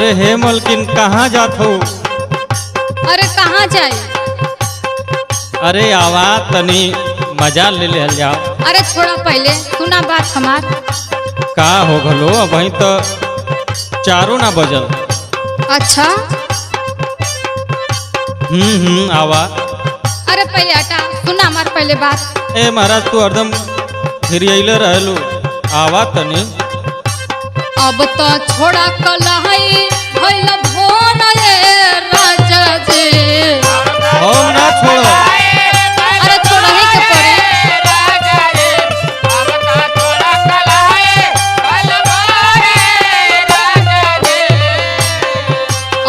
अरे हे मलकिन कहाँ जात हो? अरे कहाँ जाए? अरे आवा तनी मजा ले जाओ। अरे छोड़ा पहले सुना बात हमार। का हो गलो वहीं तो चारों ना बजल। अच्छा आवा। अरे पहले हटा सुना हमार पहले बात। ए महाराज तू हरदम हिरियले रहलू आवा तनी। अब तो छोड़ा कलहई भइल भोन ये राजा जी। हम ना छोड़ो। अरे छोड़ा ही के पड़े।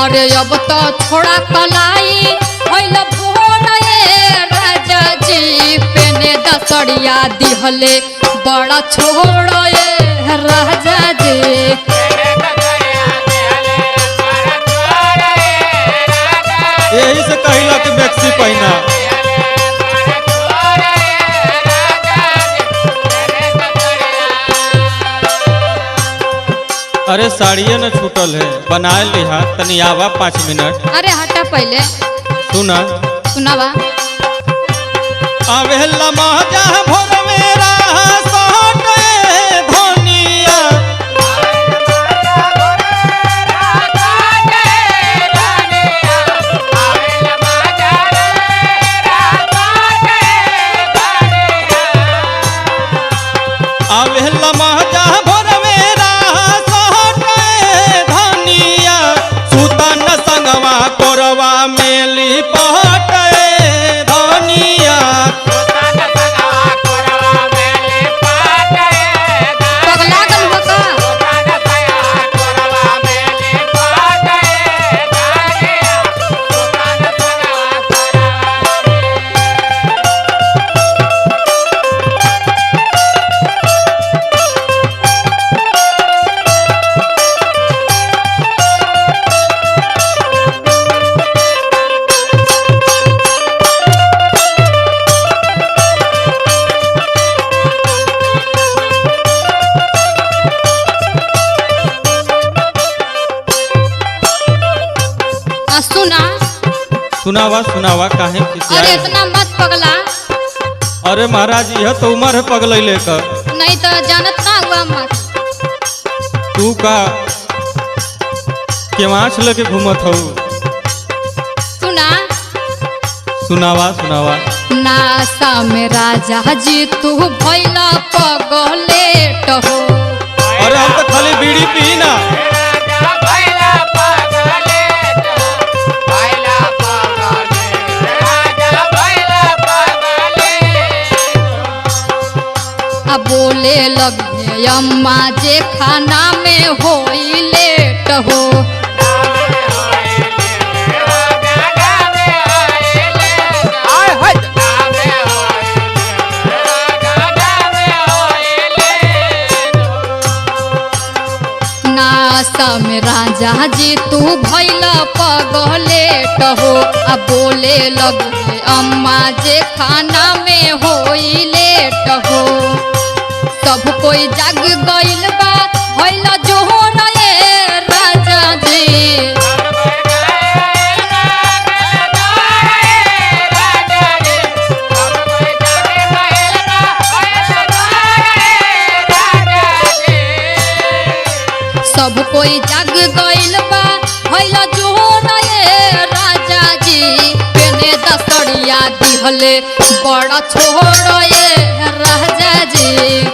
अरे अब तो छोड़ा कलाई भइल भोन ये राजा जी। पेने दसड़िया दिहले बड़ा छोड़ ये राजा जी। यही से कहिला कि मैक्सी पहना। अरे साड़िए न छूटल है बना लिहा तनी आवा 5 मिनट। अरे हटा पहले सुना सुनावा। आवेला महाजा भोर मेरा सोटे धनिया। आवेला महाजा भोर मेरा सोटे धनिया। सुतन संगवा कोरवा मेली पहटे धनिया। पगला गल हो का? सुना सुनावा सुनावा काहे अरे खिसियाए? इतना मत पगला। अरे महाराज यह तो उम्र है पगलैले का। नहीं तो जानत ना हुआ मत। तू का केवाच लेके घूमत हो? सुना सुनावा सुनावा। नासा में राजा जी तू भइला पगलेट हो। अरे हम तो खाली बीड़ी पी ना। अब बोले लगे अम्मा जे खाना में होई लेट हो। नासा में राजा जी तू भइला पगलेट हो। अब बोले लगे अम्मा जे खाना में होई लेट हो। सब कोई जाग गइल बा भइल जोहर ये राजा जी। सब कोई जाग गइल बा भइल जोहर ये राजा जी। पेने दसड़िया दिहले बड़ा छोड़ ये राजा जी।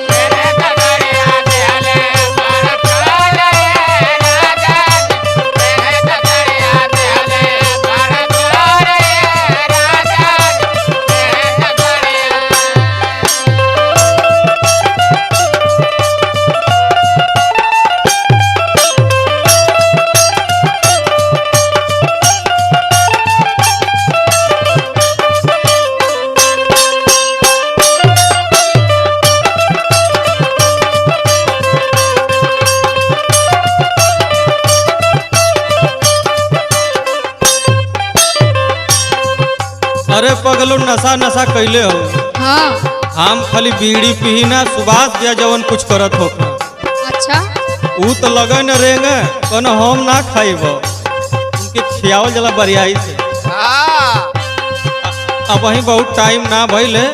अरे पगलो नशा नशा कैले हो। हाँ हम खाली बीड़ी पी ना सुभाष दिया जवन कुछ करत हो। अच्छा ऊ तो लगे न रेंगे कौन हम ना खाइब उनके खियावल जला बरियाई से। अब वही बहुत टाइम ना भइले।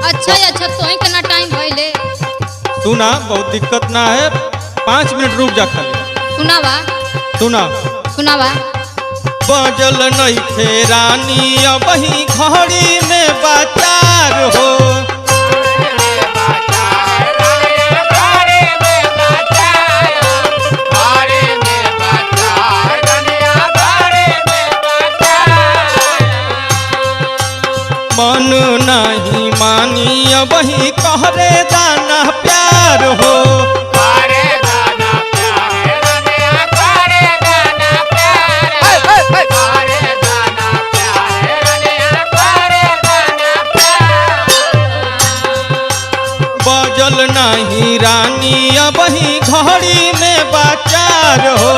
अच्छा तो कितना टाइम भइले? सुना बहुत दिक्कत ना है, 5 मिनट रुक जा खाली। सुनावा। बजल नहीं थे रानी अब ही घड़ी में बाचार हो। मन नहीं मानी अब ही कहरे दाना प्यार हो। बजल नहीं रानी अब ही घड़ी में बाचार हो।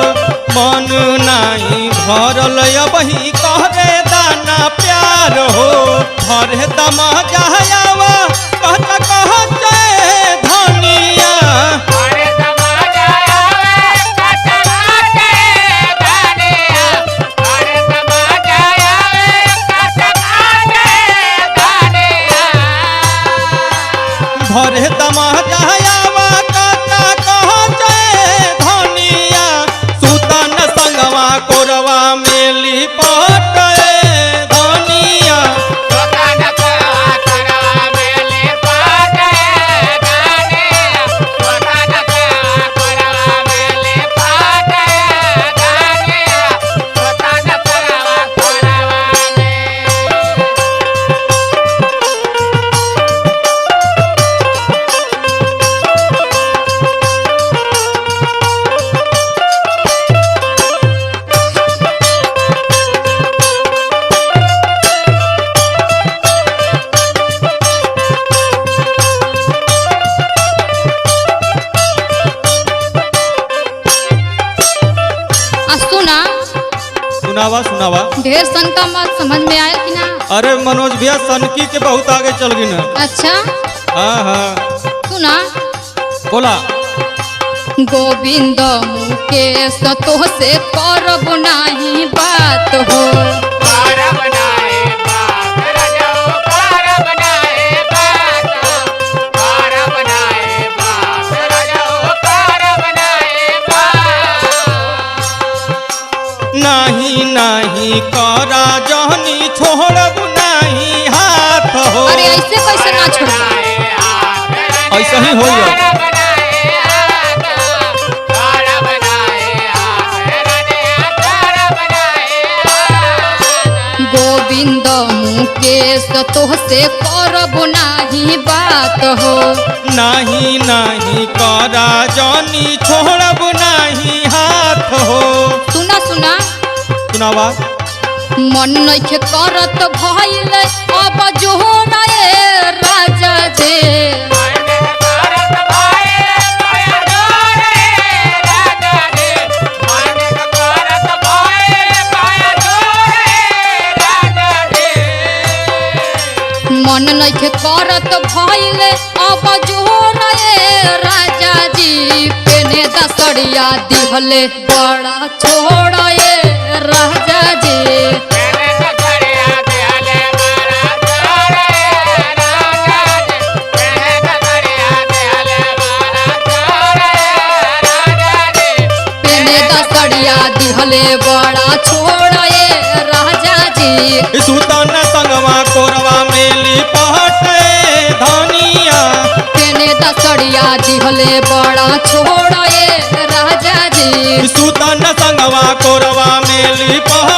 मन नहीं भरल अब ही कहरे दाना प्यार हो। भरे दमा जायावा कहते धनिया। भरे दमा जायावा कहते धनिया। सुतन संगवा कोरवा में लिपट धनिया। सुनावा। ढेर सन का मत समझ में आया कि ना? अरे मनोज भैया सनकी के बहुत आगे चल गई ना। अच्छा हाँ। सुना। बोला। गोविंद मुकेश तो से करब नहीं बात हो। नहीं करा जहनी छोड़ब नहीं हाथ हो। अरे ऐसे कैसे ना छोड़? ऐसा ही हो। गोविंद मुकेश तो से करब नहीं बात हो। नहीं करा जहनी छोड़ब नहीं हाथ हो। सुनावा। मन नइखे करत भइल अब जोहरा राजा जे। मन नइखे करत भइल अब जोहरा राजा जी। पेने दसड़िया दिहले बड़ा छोड़े राजा जी। दिहले बड़ा छोड़े राजा जी। सुतन संगवा कोरवा में लिपट धनिया। तेने दसड़िया दिहले बड़ा छोड़े राजा जी। सुतन संगवा कोरवा में लिपट